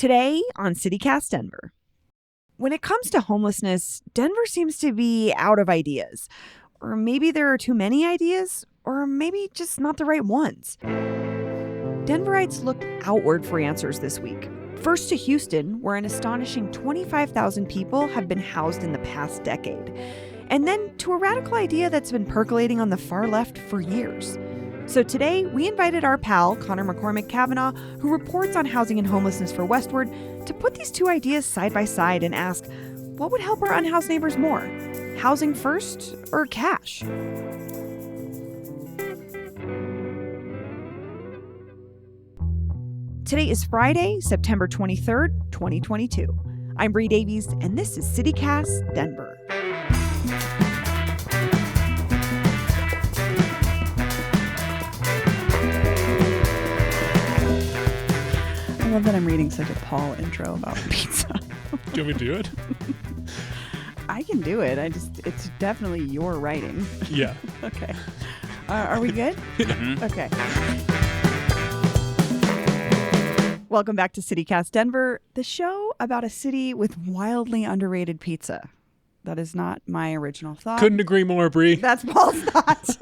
Today on CityCast Denver. When it comes to homelessness, Denver seems to be out of ideas. Or maybe there are too many ideas, or maybe just not the right ones. Denverites looked outward for answers this week. First to Houston, where an astonishing 25,000 people have been housed in the past decade. And then to a radical idea that's been percolating on the far left for years. So today, we invited our pal, Connor McCormick Kavanaugh, who reports on housing and homelessness for Westward, to put these two ideas side by side and ask, what would help our unhoused neighbors more? Housing first or cash? Today is Friday, September 23rd, 2022. I'm Bree Davies, and this is CityCast Denver. I love that I'm reading such a Paul intro about pizza. Do you want me to do it? I can do it. It's definitely your writing. Yeah. Okay. Are we good? Mm-hmm. Okay. Welcome back to CityCast Denver, the show about a city with wildly underrated pizza. That is not my original thought. Couldn't agree more, Bree. That's Paul's thought.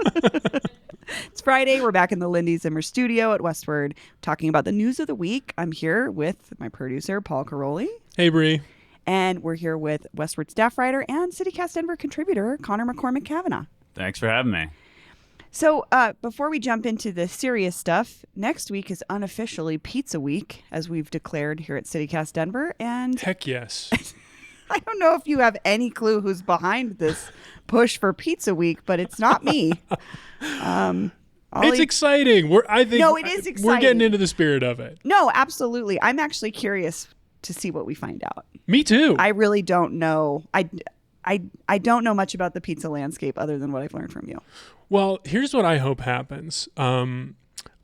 It's Friday. We're back in the Lindy Zimmer studio at Westward talking about the news of the week. I'm here with my producer, Paul Caroli. Hey, Bree. And we're here with Westward staff writer and CityCast Denver contributor, Connor McCormick Kavanaugh. Thanks for having me. So before we jump into the serious stuff, next week is unofficially Pizza Week, as we've declared here at CityCast Denver. And heck yes. I don't know if you have any clue who's behind this push for Pizza Week, but it's not me. It's exciting. It is exciting. We're getting into the spirit of it. No, absolutely. I'm actually curious to see what we find out. Me too. I really don't know. I don't know much about the pizza landscape other than what I've learned from you. Well, here's what I hope happens.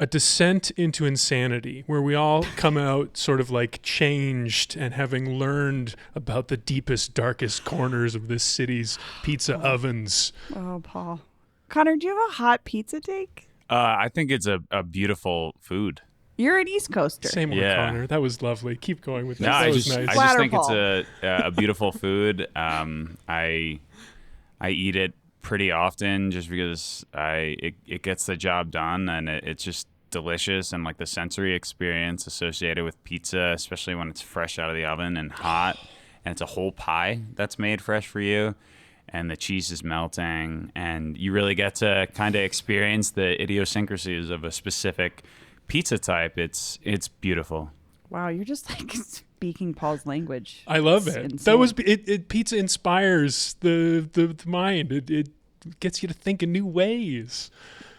A descent into insanity where we all come out sort of like changed and having learned about the deepest, darkest corners of this city's pizza ovens. Oh, Paul. Connor, do you have a hot pizza take? I think it's a beautiful food. You're an East Coaster. Same with Connor. That was lovely. Keep going with that. No, That was nice. I just think it's a beautiful food. I eat it pretty often just because it gets the job done, and it's just delicious, and like the sensory experience associated with pizza, especially when it's fresh out of the oven and hot, and it's a whole pie that's made fresh for you, and the cheese is melting, and you really get to kind of experience the idiosyncrasies of a specific pizza type. It's beautiful. Wow, you're just like speaking Paul's language. I love it. Insane. That was it. Pizza inspires the mind. It gets you to think in new ways.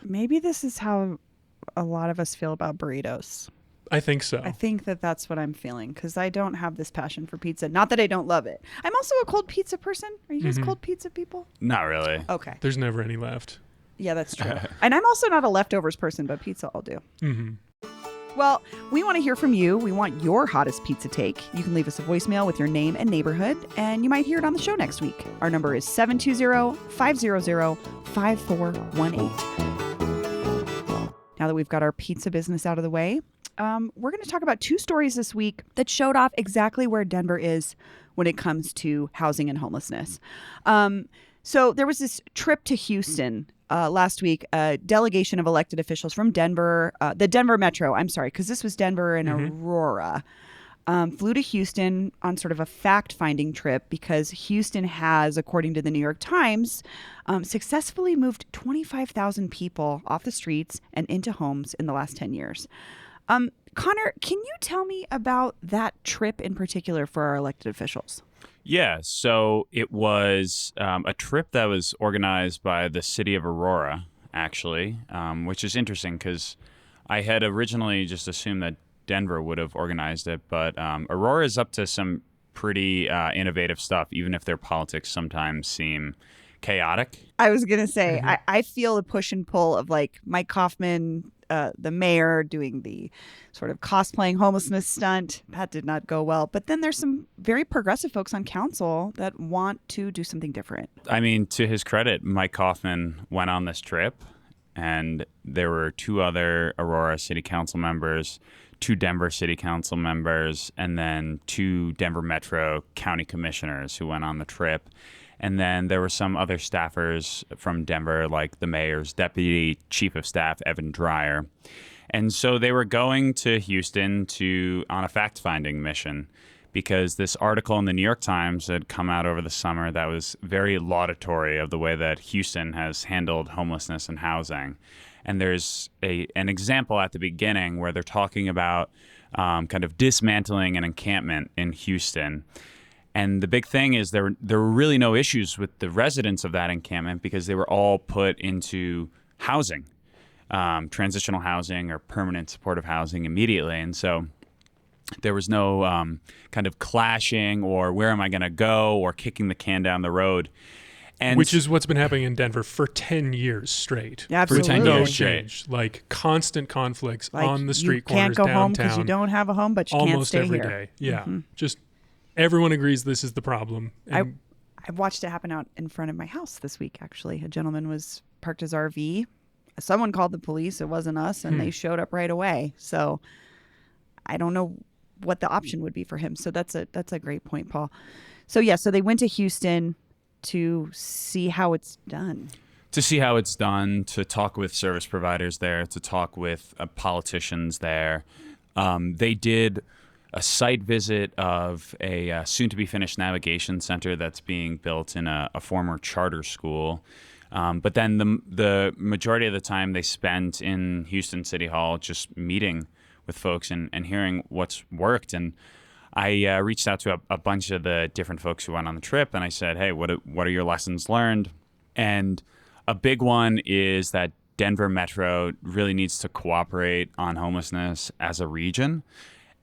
Maybe this is how a lot of us feel about burritos. I think so. I think that's what I'm feeling, because I don't have this passion for pizza. Not that I don't love it. I'm also a cold pizza person. Are you guys cold pizza people? Not really. Okay. There's never any left. Yeah, that's true. And I'm also not a leftovers person, but pizza I'll do. Mm-hmm. Well, we want to hear from you. We want your hottest pizza take. You can leave us a voicemail with your name and neighborhood, and you might hear it on the show next week. Our number is 720-500-5418. Now that we've got our pizza business out of the way, we're going to talk about two stories this week that showed off exactly where Denver is when it comes to housing and homelessness. So there was this trip to Houston last week, a delegation of elected officials from Denver, the Denver Metro, I'm sorry, because this was Denver and Aurora, flew to Houston on sort of a fact-finding trip because Houston has, according to the New York Times, successfully moved 25,000 people off the streets and into homes in the last 10 years. Connor, can you tell me about that trip in particular for our elected officials? Yeah, so it was a trip that was organized by the city of Aurora, actually, which is interesting because I had originally just assumed that Denver would have organized it, but Aurora is up to some pretty innovative stuff, even if their politics sometimes seem chaotic. I was going to say, I feel the push and pull of like Mike Kaufman, the mayor, doing the sort of cosplaying homelessness stunt. That did not go well. But then there's some very progressive folks on council that want to do something different. I mean, to his credit, Mike Kaufman went on this trip and there were 2 other Aurora City Council members, 2 Denver City Council members, and then 2 Denver Metro County Commissioners who went on the trip. And then there were some other staffers from Denver, like the mayor's deputy chief of staff, Evan Dreyer. And so they were going to Houston on a fact-finding mission, because this article in the New York Times had come out over the summer that was very laudatory of the way that Houston has handled homelessness and housing. And there's an example at the beginning where they're talking about kind of dismantling an encampment in Houston. And the big thing is there were really no issues with the residents of that encampment, because they were all put into housing, transitional housing or permanent supportive housing immediately. And so there was no kind of clashing or where am I going to go or kicking the can down the road. And which is what's been happening in Denver for 10 years straight. Absolutely. For 10 No years change. Like constant conflicts Like, on the street you can't corners go downtown. home because you don't have a home, but you can't almost stay every here. day. Yeah. Just everyone agrees this is the problem. And I watched it happen out in front of my house this week, actually. A gentleman was parked his RV. Someone called the police. It wasn't us, and they showed up right away. So I don't know what the option would be for him. So that's a great point, Paul. So so they went to Houston to see how it's done. To see how it's done, to talk with service providers there, to talk with politicians there. They did a site visit of a soon-to-be-finished navigation center that's being built in a former charter school. But then the majority of the time they spent in Houston City Hall just meeting with folks and hearing what's worked. And I reached out to a bunch of the different folks who went on the trip, and I said, hey, what are your lessons learned? And a big one is that Denver Metro really needs to cooperate on homelessness as a region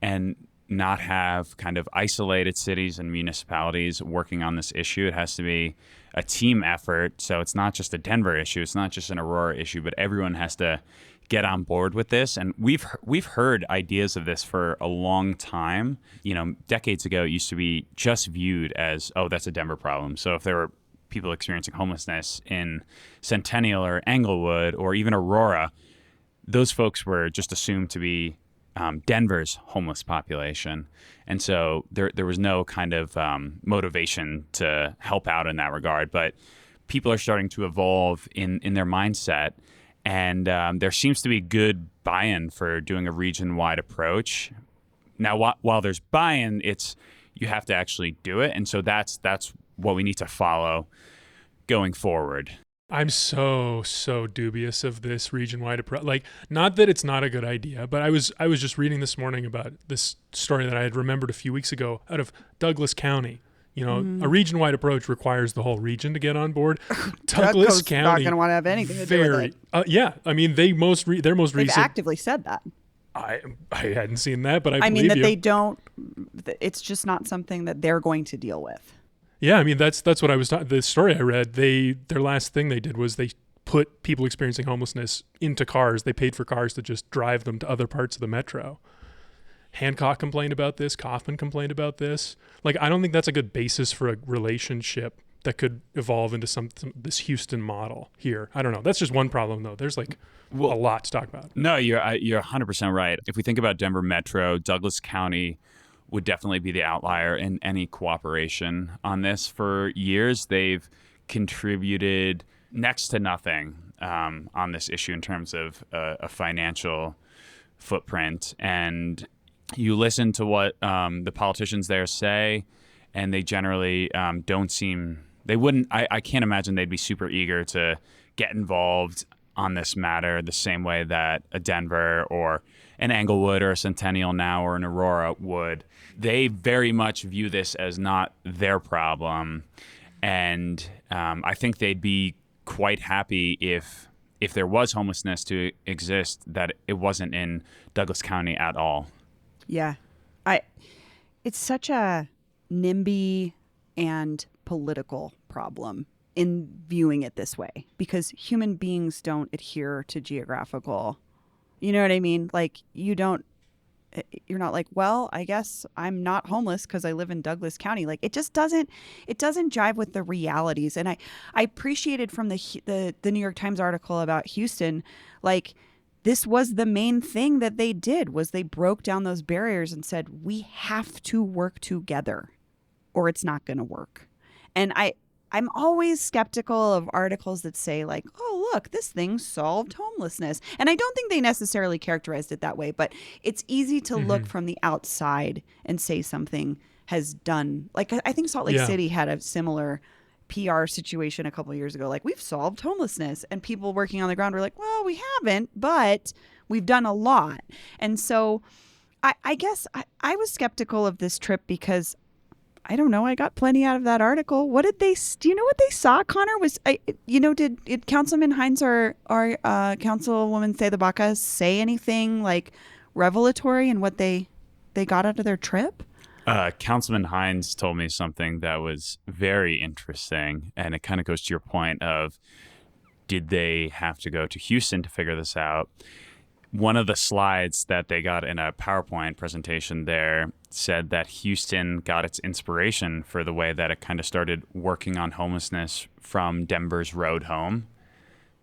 and not have kind of isolated cities and municipalities working on this issue. It has to be a team effort. So it's not just a Denver issue. It's not just an Aurora issue, but everyone has to get on board with this. And we've heard ideas of this for a long time. You know, decades ago, it used to be just viewed as, oh, that's a Denver problem. So if there were people experiencing homelessness in Centennial or Englewood or even Aurora, those folks were just assumed to be Denver's homeless population. And so there was no kind of motivation to help out in that regard. But people are starting to evolve in their mindset. And there seems to be good buy-in for doing a region-wide approach. Now, while there's buy-in, you have to actually do it. And so that's what we need to follow going forward. I'm so dubious of this region-wide approach. Like, not that it's not a good idea, but I was just reading this morning about this story that I had remembered a few weeks ago out of Douglas County. You know, a region-wide approach requires the whole region to get on board. Douglas County not going to want to have anything to do with it. Yeah, I mean, their most They've recent. actively said that. I hadn't seen that, but I mean believe that you. they don't. It's just not something that they're going to deal with. Yeah, I mean that's what I was talking. The story I read, their last thing they did was they put people experiencing homelessness into cars. They paid for cars to just drive them to other parts of the metro. Hancock complained about this. Kaufman complained about this. Like, I don't think that's a good basis for a relationship that could evolve into this Houston model here. I don't know. That's just one problem, though. There's a lot to talk about. No, you're 100% right. If we think about Denver Metro, Douglas County would definitely be the outlier in any cooperation on this. For years, they've contributed next to nothing on this issue in terms of a financial footprint. And you listen to what the politicians there say, and they generally don't seem, they wouldn't, I can't imagine they'd be super eager to get involved on this matter the same way that a Denver or an Englewood or a Centennial now or an Aurora would. They very much view this as not their problem. And I think they'd be quite happy if there was homelessness to exist, that it wasn't in Douglas County at all. Yeah. It's such a NIMBY and political problem in viewing it this way, because human beings don't adhere to geographical, you know what I mean? Like, you don't, you're not like, well, I guess I'm not homeless because I live in Douglas County. Like, it doesn't jive with the realities. And I appreciated from the New York Times article about Houston, like, this was the main thing that they did was they broke down those barriers and said, we have to work together or it's not going to work. And I'm always skeptical of articles that say like, oh, look, this thing solved homelessness. And I don't think they necessarily characterized it that way, but it's easy to look from the outside and say something has done. Like, I think Salt Lake City had a similar PR situation a couple of years ago. Like, we've solved homelessness. And people working on the ground were like, well, we haven't, but we've done a lot. And so I guess I was skeptical of this trip because I don't know. I got plenty out of that article. What did they? Do you know what they saw? Connor did Councilman Hines or Councilwoman Baca say anything like revelatory in what they got out of their trip? Councilman Hines told me something that was very interesting, and it kind of goes to your point of, did they have to go to Houston to figure this out? One of the slides that they got in a PowerPoint presentation there said that Houston got its inspiration for the way that it kind of started working on homelessness from Denver's Road Home,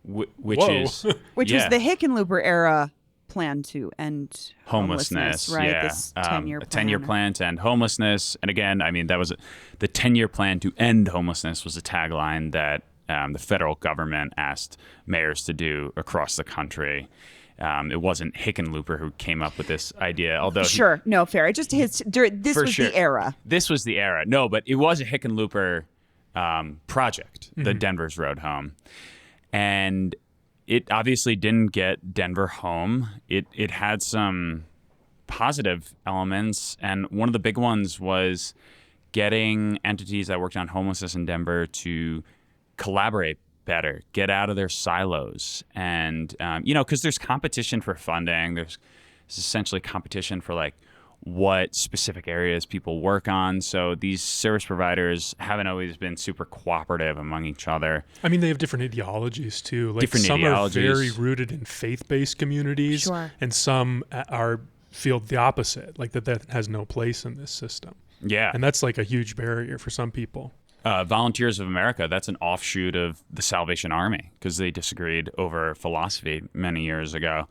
which is the Hickenlooper era plan to end homelessness, right? Yeah. This 10-year a plan. 10-year plan to end homelessness. And again, I mean, that was the 10-year plan to end homelessness was a tagline that the federal government asked mayors to do across the country. It wasn't Hickenlooper who came up with this idea, although fair. It just this was the era. This was the era. No, but it was a Hickenlooper project, the Denver's Road Home, and it obviously didn't get Denver home. It had some positive elements, and one of the big ones was getting entities that worked on homelessness in Denver to collaborate better, get out of their silos. And, because there's competition for funding. There's essentially competition for like what specific areas people work on. So these service providers haven't always been super cooperative among each other. I mean, they have different ideologies too. Like Different some ideologies. are very rooted in faith-based communities, Sure. and some feel the opposite, like that has no place in this system. Yeah. And that's like a huge barrier for some people. Volunteers of America, that's an offshoot of the Salvation Army because they disagreed over philosophy many years ago.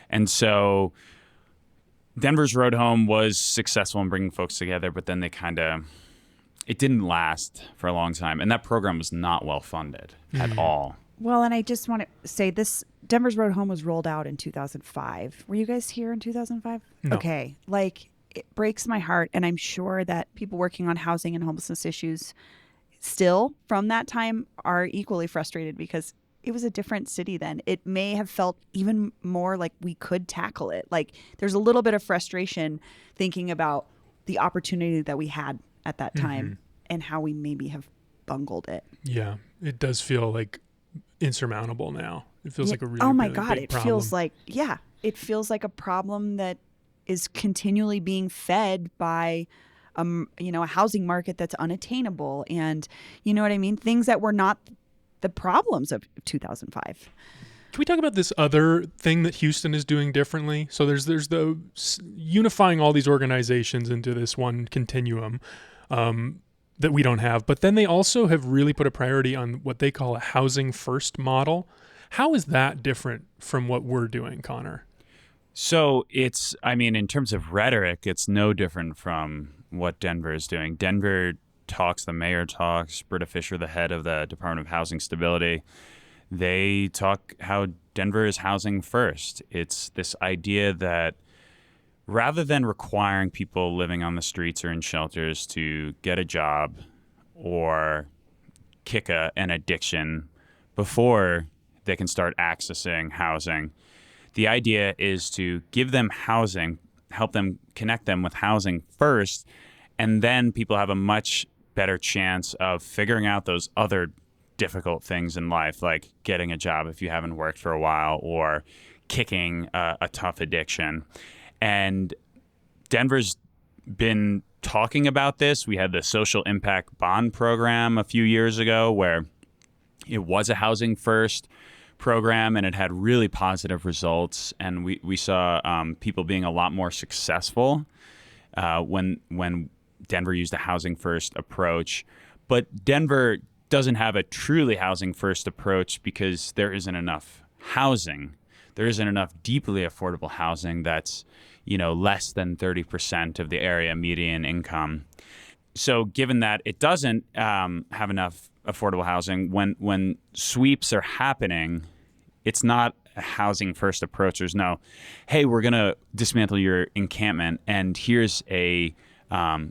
And so Denver's Road Home was successful in bringing folks together, but then it didn't last for a long time. And that program was not well funded at all. Well, and I just want to say this, Denver's Road Home was rolled out in 2005. Were you guys here in 2005? No. Okay. Like, it breaks my heart. And I'm sure that people working on housing and homelessness issues still from that time are equally frustrated because it was a different city then. It may have felt even more like we could tackle it. Like, there's a little bit of frustration thinking about the opportunity that we had at that time and how we maybe have bungled it. Yeah, it does feel like insurmountable now. It feels like a really, oh my really God, big it problem. feels like a problem that is continually being fed by a housing market that's unattainable, and you know what I mean? Things that were not the problems of 2005. Can we talk about this other thing that Houston is doing differently? So there's the unifying all these organizations into this one continuum that we don't have, but then they also have really put a priority on what they call a housing first model. How is that different from what we're doing, Connor? So in terms of rhetoric, it's no different from what Denver is doing. Denver talks, the mayor talks, Britta Fisher, the head of the Department of Housing Stability, they talk how Denver is housing first. It's this idea that rather than requiring people living on the streets or in shelters to get a job or kick an addiction before they can start accessing housing, the idea is to give them housing, help them connect them with housing first, and then people have a much better chance of figuring out those other difficult things in life, like getting a job if you haven't worked for a while or kicking a tough addiction. And Denver's been talking about this. We had the social impact bond program a few years ago where it was a housing first program, and it had really positive results. And we saw people being a lot more successful when Denver used a housing first approach. But Denver doesn't have a truly housing first approach because there isn't enough housing. There isn't enough deeply affordable housing that's, less than 30% of the area median income. So given that it doesn't have enough affordable housing, when sweeps are happening, it's not a housing first approach. There's no, hey, we're going to dismantle your encampment and here's a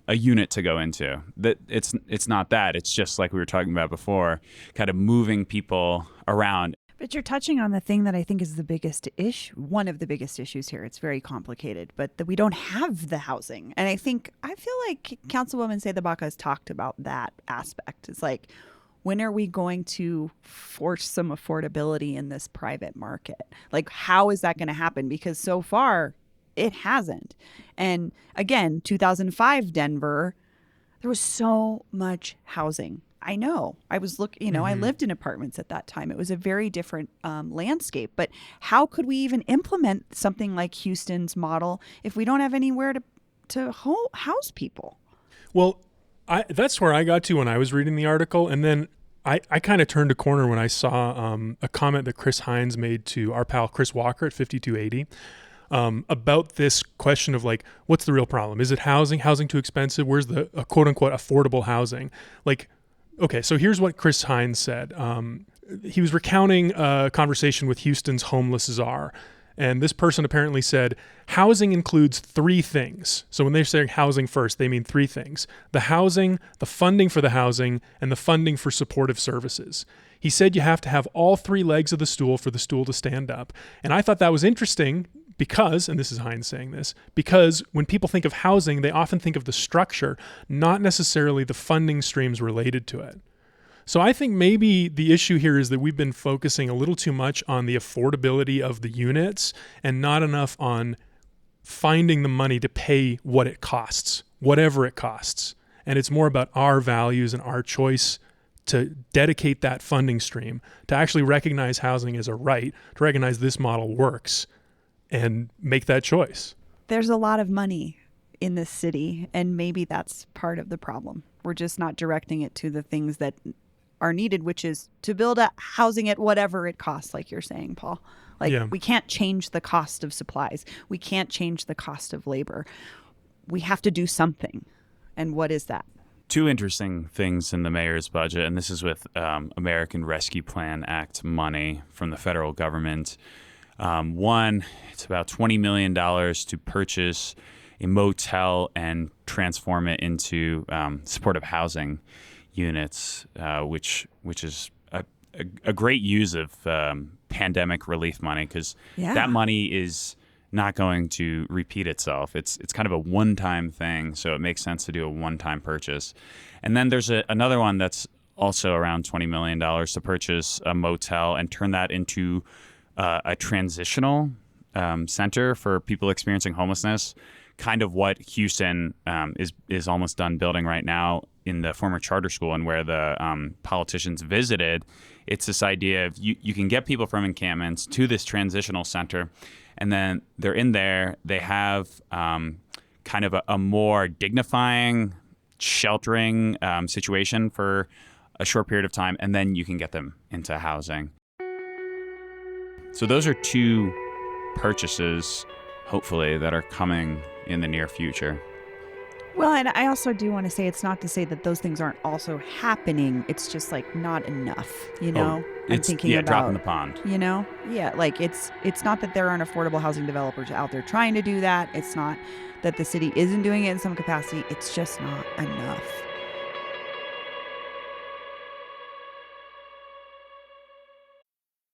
unit to go into. That it's not that. It's just like we were talking about before, kind of moving people around. But you're touching on the thing that I think is the biggest issue, one of the biggest issues here. It's very complicated, but that we don't have the housing. And I feel like Councilwoman Seidebaka has talked about that aspect. It's like, when are we going to force some affordability in this private market? Like, how is that going to happen? Because so far, it hasn't. And again, 2005 Denver, there was so much housing. I know. I was I lived in apartments at that time. It was a very different landscape. But how could we even implement something like Houston's model if we don't have anywhere to house people? Well, that's where I got to when I was reading the article. And then I kind of turned a corner when I saw a comment that Chris Hines made to our pal Chris Walker at 5280 about this question of like, what's the real problem? Is it housing? Housing too expensive? Where's the quote unquote affordable housing? Like, okay, so here's what Chris Hines said. He was recounting a conversation with Houston's homeless czar. And this person apparently said, housing includes three things. So when they're saying housing first, they mean three things: the housing, the funding for the housing, and the funding for supportive services. He said you have to have all three legs of the stool for the stool to stand up. And I thought that was interesting because, and this is Hines saying this, because when people think of housing, they often think of the structure, not necessarily the funding streams related to it. So I think maybe the issue here is that we've been focusing a little too much on the affordability of the units and not enough on finding the money to pay what it costs, whatever it costs. And it's more about our values and our choice to dedicate that funding stream, to actually recognize housing as a right, to recognize this model works, and make that choice. There's a lot of money in this city, and maybe that's part of the problem. We're just not directing it to the things that are needed, which is to build a housing at whatever it costs, like you're saying, Paul. We can't change the cost of supplies. We can't change the cost of labor. We have to do something. And what is that? Two interesting things in the mayor's budget, and this is with American Rescue Plan Act money from the federal government. One, it's about $20 million to purchase a motel and transform it into supportive housing units, which is a great use of pandemic relief money, because that money is not going to repeat itself. It's kind of a one-time thing, so it makes sense to do a one-time purchase. And then there's another one that's also around $20 million to purchase a motel and turn that into a transitional center for people experiencing homelessness, kind of what Houston is almost done building right now in the former charter school, and where the politicians visited. It's this idea of you can get people from encampments to this transitional center, and then they're in there. They have kind of a more dignifying, sheltering situation for a short period of time, and then you can get them into housing. So those are two purchases, hopefully, that are coming in the near future. Well, and I also do want to say, it's not to say that those things aren't also happening. It's just like not enough, you know? It's, I'm thinking about drop in the pond. You know? Yeah, like it's not that there aren't affordable housing developers out there trying to do that. It's not that the city isn't doing it in some capacity. It's just not enough.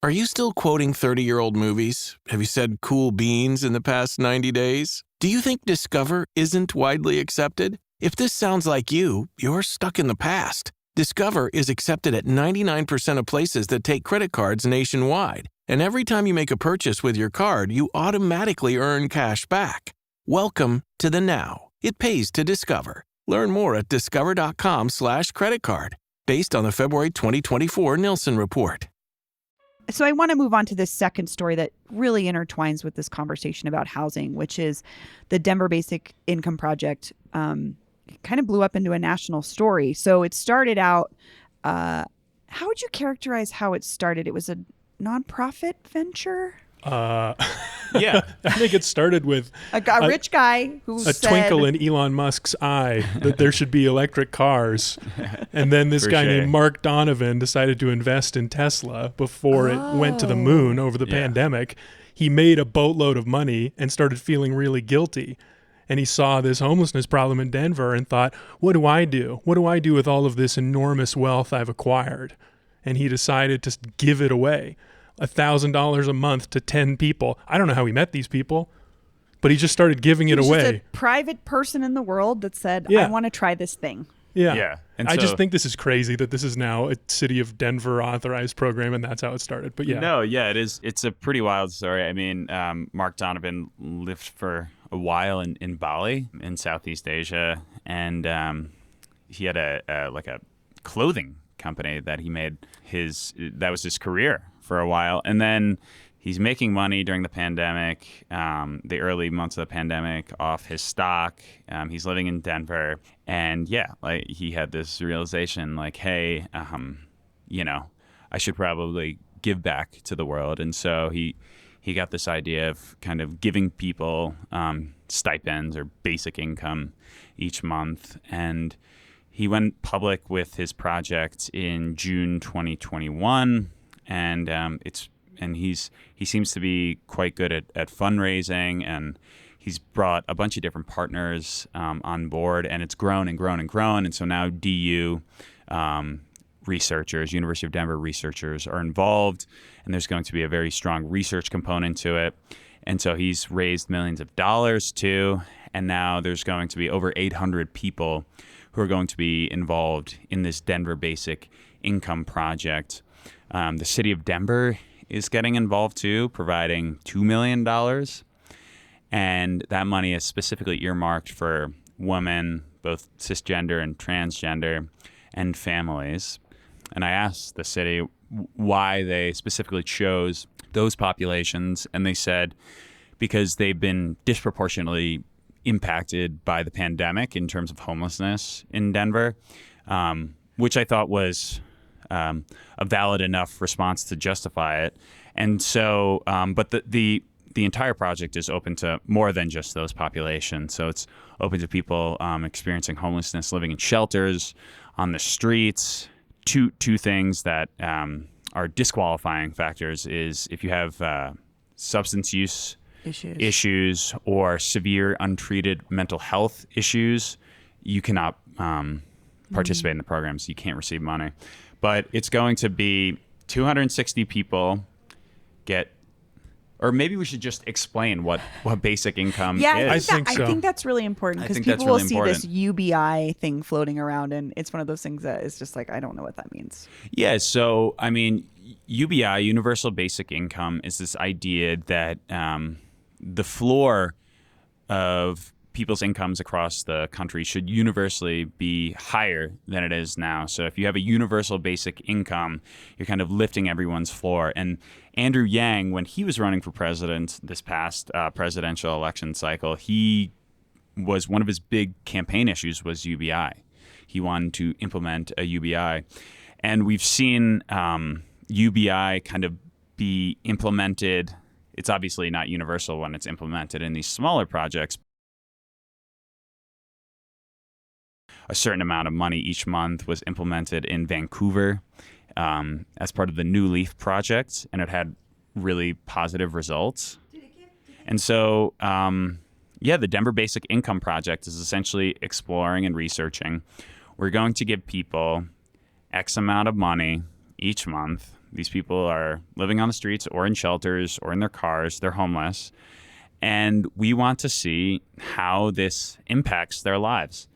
Are you still quoting 30-year-old movies? Have you said cool beans in the past 90 days? Do you think Discover isn't widely accepted? If this sounds like you, you're stuck in the past. Discover is accepted at 99% of places that take credit cards nationwide. And every time you make a purchase with your card, you automatically earn cash back. Welcome to the now. It pays to Discover. Learn more at discover.com/credit card. Based on the February 2024 Nielsen report. So I want to move on to this second story that really intertwines with this conversation about housing, which is the Denver Basic Income Project. Kind of blew up into a national story. So it started out. How would you characterize how it started? It was a nonprofit venture. Yeah. I think it started with A rich guy who a said, twinkle in Elon Musk's eye that there should be electric cars. And then this For guy sure. named Mark Donovan decided to invest in Tesla before it went to the moon over the Yeah. pandemic. He made a boatload of money and started feeling really guilty. And he saw this homelessness problem in Denver and thought, what do I do? What do I do with all of this enormous wealth I've acquired? And he decided to give it away. $1,000 a month to 10 people. I don't know how he met these people, but he just started giving it he was away. just a private person in the world that said, Yeah. I want to try this thing. Yeah. Yeah. And I just so- think this is crazy that this is now a city of Denver authorized program and that's how it started. But yeah. No, yeah, it is. It's a pretty wild story. I mean, Mark Donovan lived for a while in Bali in Southeast Asia, and he had a clothing company that he made that was his career for a while, and then he's making money during the pandemic, the early months of the pandemic, off his stock. He's living in Denver, and yeah, like he had this realization, like, hey, I should probably give back to the world, and so he got this idea of kind of giving people stipends or basic income each month, and he went public with his project in June 2021, and he seems to be quite good at fundraising, and he's brought a bunch of different partners on board, and it's grown and grown and grown, and so now DU researchers, University of Denver researchers are involved, and there's going to be a very strong research component to it, and so he's raised millions of dollars too, and now there's going to be over 800 people who are going to be involved in this Denver Basic Income Project. The city of Denver is getting involved too, providing $2 million. And that money is specifically earmarked for women, both cisgender and transgender, and families. And I asked the city why they specifically chose those populations, and they said because they've been disproportionately impacted by the pandemic in terms of homelessness in Denver, which I thought was a valid enough response to justify it. And so, but the entire project is open to more than just those populations. So it's open to people experiencing homelessness, living in shelters, on the streets. Two things that are disqualifying factors is if you have substance use issues or severe untreated mental health issues, you cannot participate in the programs. You can't receive money. But it's going to be 260 people get, or maybe we should just explain what basic income Yeah, is. I think so. I think that's really important I because think that's people will really see important. this UBI thing floating around, and it's one of those things that is just like, I don't know what that means. Yeah, so I mean, UBI, Universal Basic Income, is this idea that the floor of people's incomes across the country should universally be higher than it is now. So if you have a universal basic income, you're kind of lifting everyone's floor. And Andrew Yang, when he was running for president this past presidential election cycle, one of his big campaign issues was UBI. He wanted to implement a UBI. And we've seen UBI kind of be implemented. It's obviously not universal when it's implemented in these smaller projects. A certain amount of money each month was implemented in Vancouver as part of the New Leaf project, and it had really positive results. And so, the Denver Basic Income Project is essentially exploring and researching. We're going to give people X amount of money each month. These people are living on the streets or in shelters or in their cars. They're homeless. And we want to see how this impacts their lives.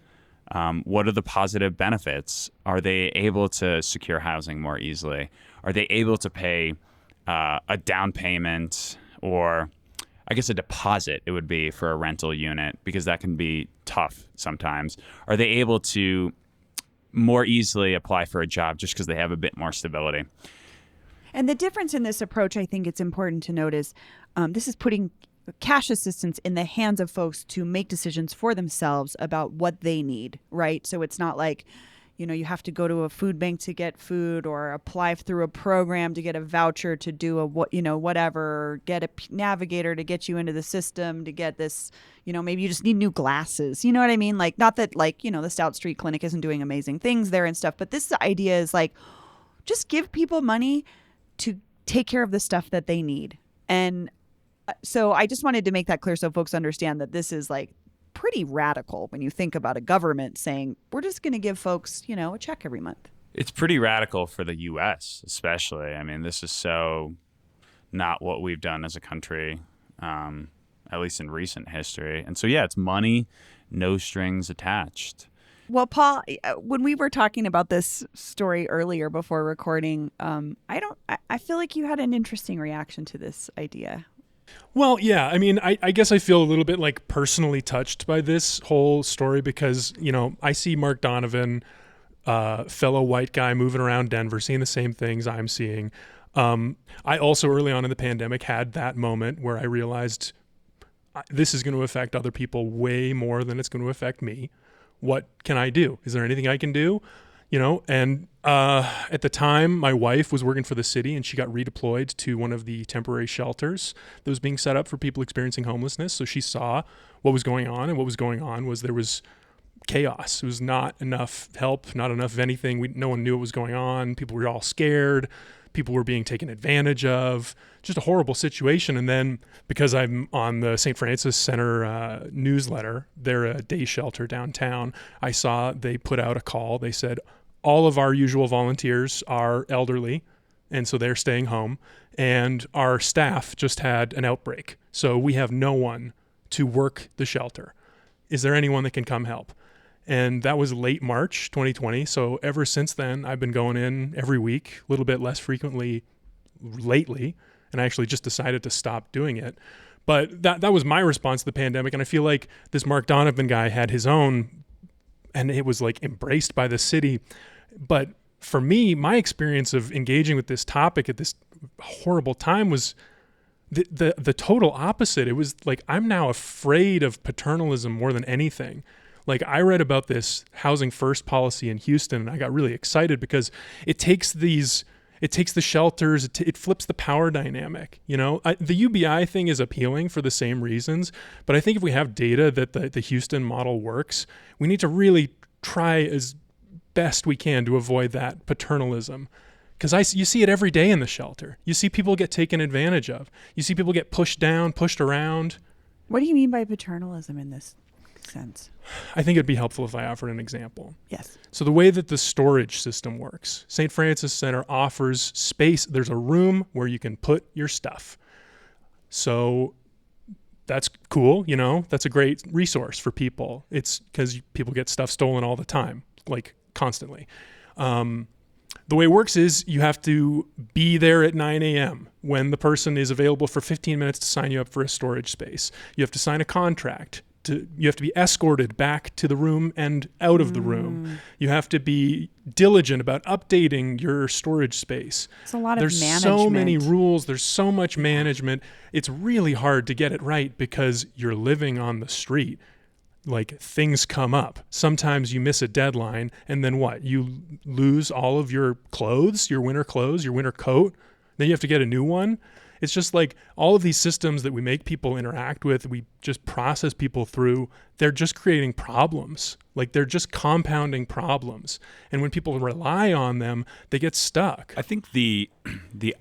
What are the positive benefits? Are they able to secure housing more easily? Are they able to pay a down payment, or I guess a deposit it would be for a rental unit, because that can be tough sometimes? Are they able to more easily apply for a job just because they have a bit more stability? And the difference in this approach, I think it's important to note, is this is putting cash assistance in the hands of folks to make decisions for themselves about what they need, right? So it's not like, you have to go to a food bank to get food or apply through a program to get a voucher to do whatever, or get a navigator to get you into the system to get this, maybe you just need new glasses. You know what I mean? Like, not that the Stout Street Clinic isn't doing amazing things there and stuff, but this idea is like, just give people money to take care of the stuff that they need. And so I just wanted to make that clear so folks understand that this is like pretty radical when you think about a government saying, we're just going to give folks, a check every month. It's pretty radical for the U.S. especially. I mean, this is so not what we've done as a country, at least in recent history. And so, yeah, it's money, no strings attached. Well, Paul, when we were talking about this story earlier before recording, I feel like you had an interesting reaction to this idea. Well, yeah. I mean, I guess I feel a little bit like personally touched by this whole story because, I see Mark Donovan, fellow white guy moving around Denver, seeing the same things I'm seeing. I also early on in the pandemic had that moment where I realized this is going to affect other people way more than it's going to affect me. What can I do? Is there anything I can do? And at the time, my wife was working for the city and she got redeployed to one of the temporary shelters that was being set up for people experiencing homelessness. So she saw what was going on, and what was going on was there was chaos. It was not enough help, not enough of anything. No one knew what was going on. People were all scared. People were being taken advantage of. Just a horrible situation. And then because I'm on the St. Francis Center newsletter, they're a day shelter downtown, I saw they put out a call. They said, all of our usual volunteers are elderly, and so they're staying home. And our staff just had an outbreak. So we have no one to work the shelter. Is there anyone that can come help? And that was late March 2020. So ever since then, I've been going in every week, a little bit less frequently lately. And I actually just decided to stop doing it. But that was my response to the pandemic. And I feel like this Mark Donovan guy had his own, and it was like embraced by the city. But for me, my experience of engaging with this topic at this horrible time was the total opposite. It was like, I'm now afraid of paternalism more than anything. Like, I read about this housing first policy in Houston, and I got really excited because it takes the shelters, it flips the power dynamic. The UBI thing is appealing for the same reasons, but I think if we have data that the Houston model works, we need to really try as best we can to avoid that paternalism. Because you see it every day in the shelter. You see people get taken advantage of. You see people get pushed down, pushed around. What do you mean by paternalism in this sense? I think it'd be helpful if I offered an example. Yes. So the way that the storage system works, St. Francis Center offers space. There's a room where you can put your stuff. So that's cool. That's a great resource for people. It's because people get stuff stolen all the time, like constantly. The way it works is you have to be there at 9 a.m. when the person is available for 15 minutes to sign you up for a storage space. You have to sign a contract. You have to be escorted back to the room and out of the room. You have to be diligent about updating your storage space. It's a lot of There's management. so many rules. There's so much management. It's really hard to get it right because you're living on the street. Like, things come up. Sometimes you miss a deadline, and then what? You lose all of your clothes, your winter coat. Then you have to get a new one. It's just like all of these systems that we make people interact with, we just process people through, they're just creating problems. Like, they're just compounding problems. And when people rely on them, they get stuck. I think the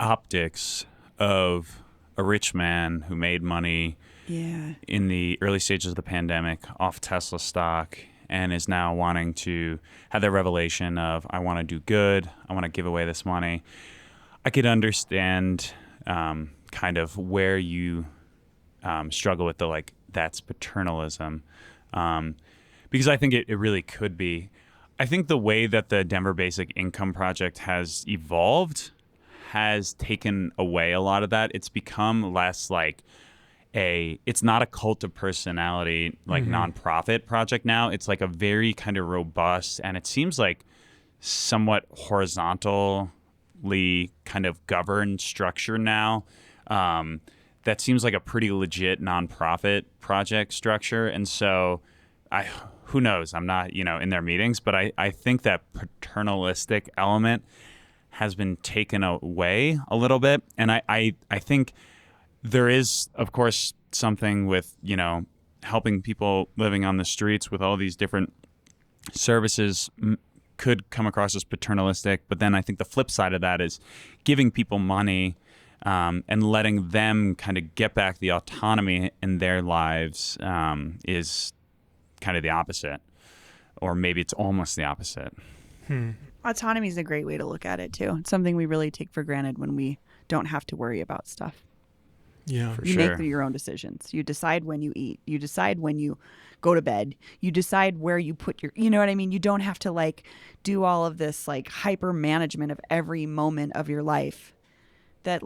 optics of a rich man who made money in the early stages of the pandemic off Tesla stock and is now wanting to have that revelation of, I want to do good, I want to give away this money. I could understand kind of where you struggle with that's paternalism, because I think it really could be. I think the way that the Denver Basic Income Project has evolved has taken away a lot of that. It's become less like it's not a cult of personality nonprofit project now. It's like a very kind of robust, and it seems like somewhat horizontal centrally kind of governed structure now. That seems like a pretty legit nonprofit project structure. And so who knows? I'm not, in their meetings, but I think that paternalistic element has been taken away a little bit. And I think there is, of course, something with, helping people living on the streets with all these different services could come across as paternalistic. But then I think the flip side of that is giving people money and letting them kind of get back the autonomy in their lives is kind of the opposite. Or maybe it's almost the opposite. Autonomy is a great way to look at it, too. It's something we really take for granted when we don't have to worry about stuff. Yeah, For You sure. make your own decisions. You decide when you eat. You decide when you go to bed. You decide where you put your, you know what I mean? You don't have to do all of this hyper management of every moment of your life. That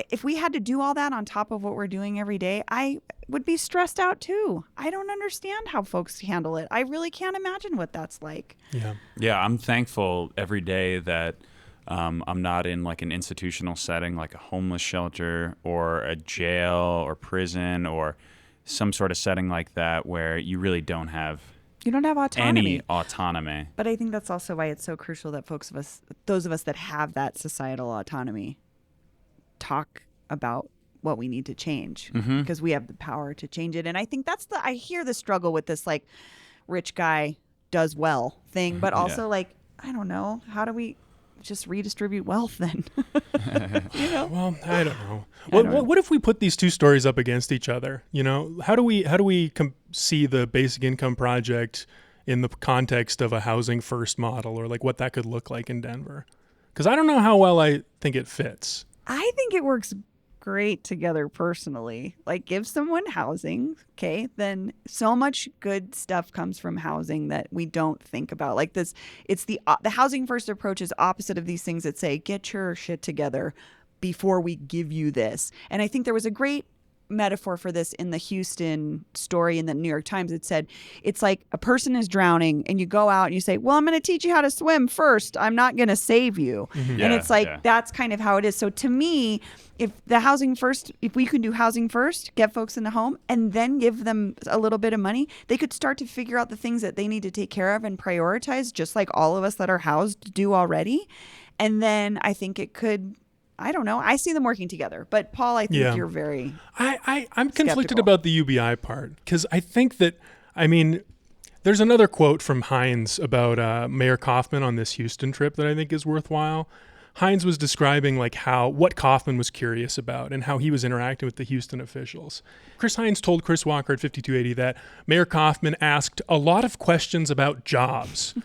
if we had to do all that on top of what we're doing every day, I would be stressed out too. I don't understand how folks handle it. I really can't imagine what that's like. yeah. Yeah, I'm thankful every day that I'm not in an institutional setting like a homeless shelter or a jail or prison or some sort of setting like that where you really don't have You don't have autonomy. any autonomy. But I think that's also why it's so crucial that those of us that have that societal autonomy, talk about what we need to change because we have the power to change it. And I think I hear the struggle with this rich guy does well thing, but also I don't know, how do we just redistribute wealth then? Well, I don't know. What if we put these two stories up against each other? How do we see the basic income project in the context of a housing first model, or what that could look like in Denver? Because I don't know how well I think it fits. I think it works great together personally. Give someone housing, okay? Then so much good stuff comes from housing that we don't think about. It's the housing first approach is opposite of these things that say get your shit together before we give you this. And I think there was a great metaphor for this in the Houston story in the New York Times. It said it's like a person is drowning and you go out and you say, well, I'm going to teach you how to swim first. I'm not going to save you. And it's that's kind of how it is. So to me, if we can do housing first, get folks in the home and then give them a little bit of money, they could start to figure out the things that they need to take care of and prioritize, just like all of us that are housed do already. And then I think it could, I don't know. I see them working together. But Paul, I think you're very I'm conflicted skeptical. about the UBI part because I think that, there's another quote from Hines about Mayor Kaufman on this Houston trip that I think is worthwhile. Hines was describing what Kaufman was curious about and how he was interacting with the Houston officials. Chris Hines told Chris Walker at 5280 that Mayor Kaufman asked a lot of questions about jobs.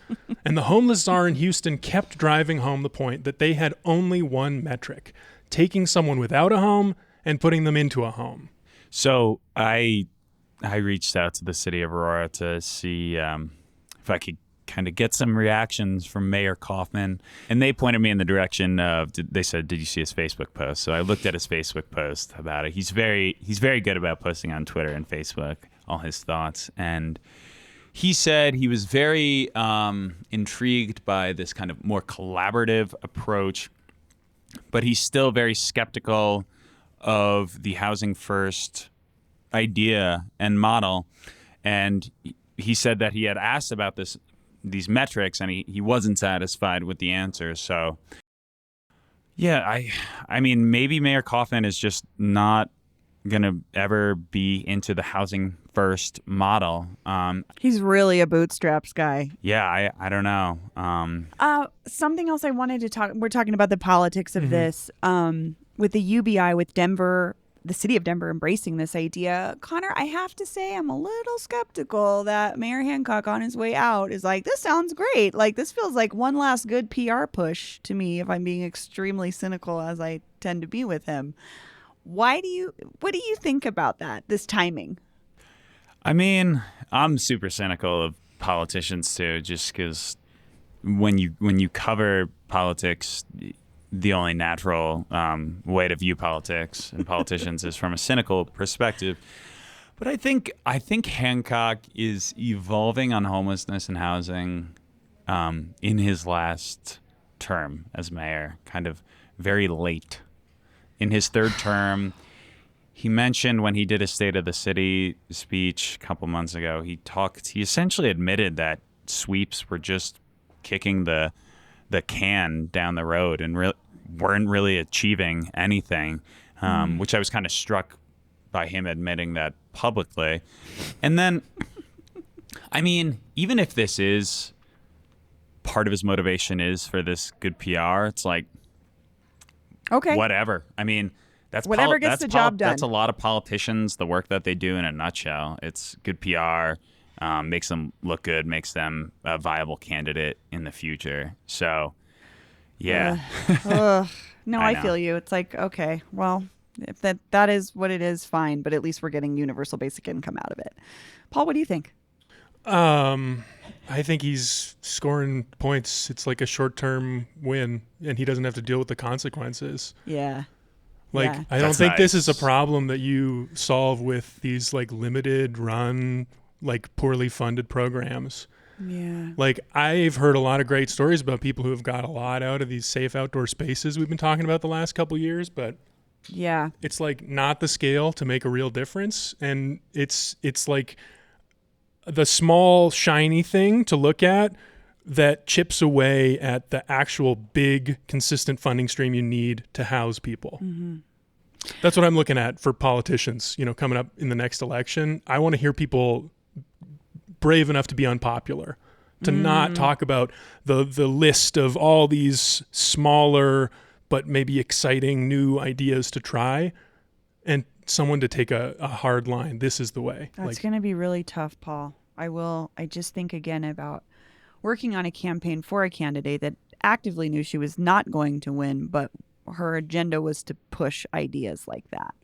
And the homeless czar in Houston kept driving home the point that they had only one metric: taking someone without a home and putting them into a home. So I reached out to the city of Aurora to see if I could kind of get some reactions from Mayor Kaufman, and they pointed me in the direction of, they said, did you see his Facebook post? So I looked at his Facebook post about it. He's very good about posting on Twitter and Facebook all his thoughts, and he said he was very intrigued by this kind of more collaborative approach, but he's still very skeptical of the housing first idea and model. And he said that he had asked about these metrics and he wasn't satisfied with the answers. So yeah, I mean, maybe Mayor Kaufman is just not gonna ever be into the housing first model. He's really a bootstraps guy. Yeah, I don't know. Something else I wanted to talk. We're talking about the politics of this. With the UBI, with Denver, the city of Denver embracing this idea. Connor, I have to say, I'm a little skeptical that Mayor Hancock on his way out is like, this sounds great. This feels like one last good PR push to me, if I'm being extremely cynical as I tend to be with him. What do you think about that, this timing? I mean, I'm super cynical of politicians too, just because when you cover politics, the only natural way to view politics and politicians is from a cynical perspective. But I think Hancock is evolving on homelessness and housing in his last term as mayor, kind of very late. In his third term, he mentioned when he did his State of the City speech a couple months ago, he essentially admitted that sweeps were just kicking the can down the road and weren't really achieving anything, which I was kind of struck by him admitting that publicly. And then, I mean, even if this is part of his motivation is for this good PR, it's like, Okay. whatever. I mean, Whatever gets the job done. That's a lot of politicians, the work that they do in a nutshell. It's good PR, makes them look good, makes them a viable candidate in the future. So, yeah. No, I feel you. It's like, okay, well, if that is what it is, fine. But at least we're getting universal basic income out of it. Paul, what do you think? I think he's scoring points. It's like a short-term win, and he doesn't have to deal with the consequences. Yeah. Like, Yeah. I don't That's think this nice. is a problem that you solve with these like limited run, like poorly funded programs. Yeah. Like, I've heard a lot of great stories about people who have got a lot out of these safe outdoor spaces we've been talking about the last couple of years, but Yeah. it's like not the scale to make a real difference. And it's like the small shiny thing to look at that chips away at the actual big consistent funding stream you need to house people. Mm-hmm. That's what I'm looking at for politicians, coming up in the next election. I want to hear people brave enough to be unpopular, to not talk about the list of all these smaller but maybe exciting new ideas to try, and someone to take a hard line. This is the way. That's going to be really tough, Paul. I just think again about working on a campaign for a candidate that actively knew she was not going to win, but her agenda was to push ideas like that.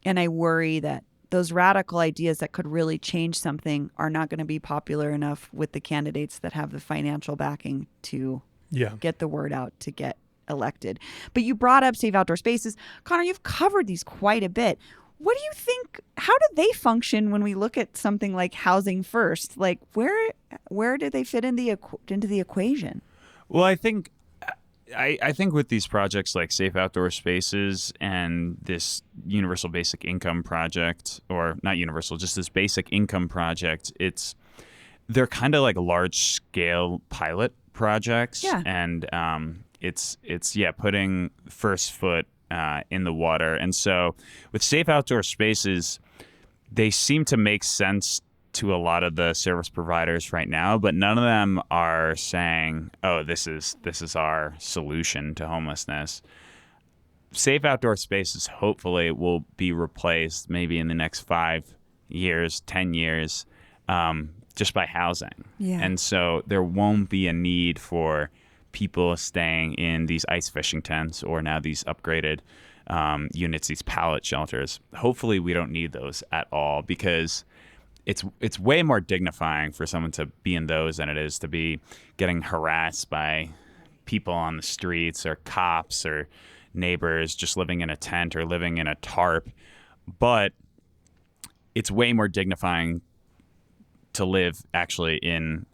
And I worry that those radical ideas that could really change something are not going to be popular enough with the candidates that have the financial backing to get the word out to get elected. But you brought up safe outdoor spaces. Connor, you've covered these quite a bit. What do you think, how do they function when we look at something like Housing First? Like where do they fit into the equation? Well, I think with these projects like Safe Outdoor Spaces and this Universal Basic Income project, or not universal, just this basic income project, they're kind of like large scale pilot projects. Yeah. And it's putting first foot in the water. And so with Safe Outdoor Spaces, they seem to make sense to a lot of the service providers right now, but none of them are saying, oh, this is our solution to homelessness. Safe Outdoor Spaces hopefully will be replaced maybe in the next 5 years, 10 years, just by housing. Yeah. And so there won't be a need for people staying in these ice fishing tents or now these upgraded units, these pallet shelters. Hopefully we don't need those at all, because it's way more dignifying for someone to be in those than it is to be getting harassed by people on the streets or cops or neighbors just living in a tent or living in a tarp. But it's way more dignifying to live actually in,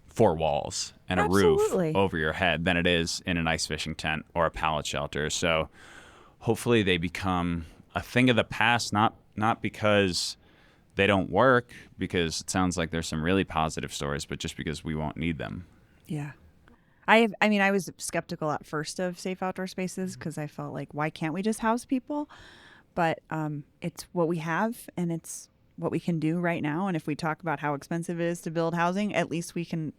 4 walls and a Absolutely. roof over your head than it is in an ice fishing tent or a pallet shelter. So hopefully they become a thing of the past, not because they don't work, because it sounds like there's some really positive stories, but just because we won't need them. Yeah. I was skeptical at first of safe outdoor spaces because I felt like, why can't we just house people? But it's what we have, and it's what we can do right now. And if we talk about how expensive it is to build housing, at least we can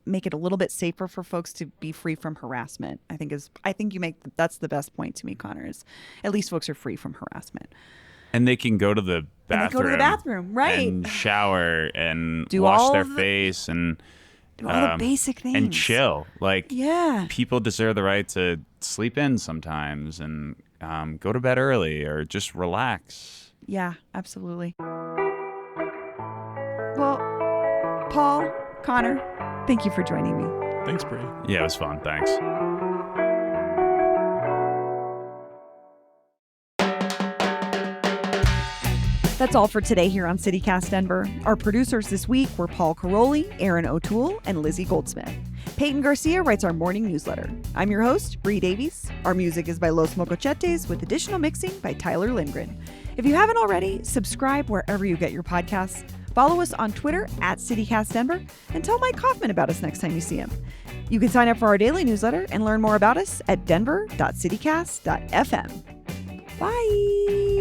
make it a little bit safer for folks to be free from harassment. I think that's the best point to me, Connor, is at least folks are free from harassment. And they can go to the bathroom. Right? And shower and Do wash all their the- face and Do all the basic things. and chill. Like, Yeah. people deserve the right to sleep in sometimes and go to bed early or just relax. Yeah, absolutely. Well, Paul, Connor, thank you for joining me. Thanks, Bree. Yeah, it was fun. Thanks. That's all for today here on CityCast Denver. Our producers this week were Paul Caroli, Aaron O'Toole, and Lizzie Goldsmith. Peyton Garcia writes our morning newsletter. I'm your host, Bree Davies. Our music is by Los Mocochetes with additional mixing by Tyler Lindgren. If you haven't already, subscribe wherever you get your podcasts. Follow us on Twitter at CityCast Denver and tell Mike Kaufman about us next time you see him. You can sign up for our daily newsletter and learn more about us at denver.citycast.fm. Bye.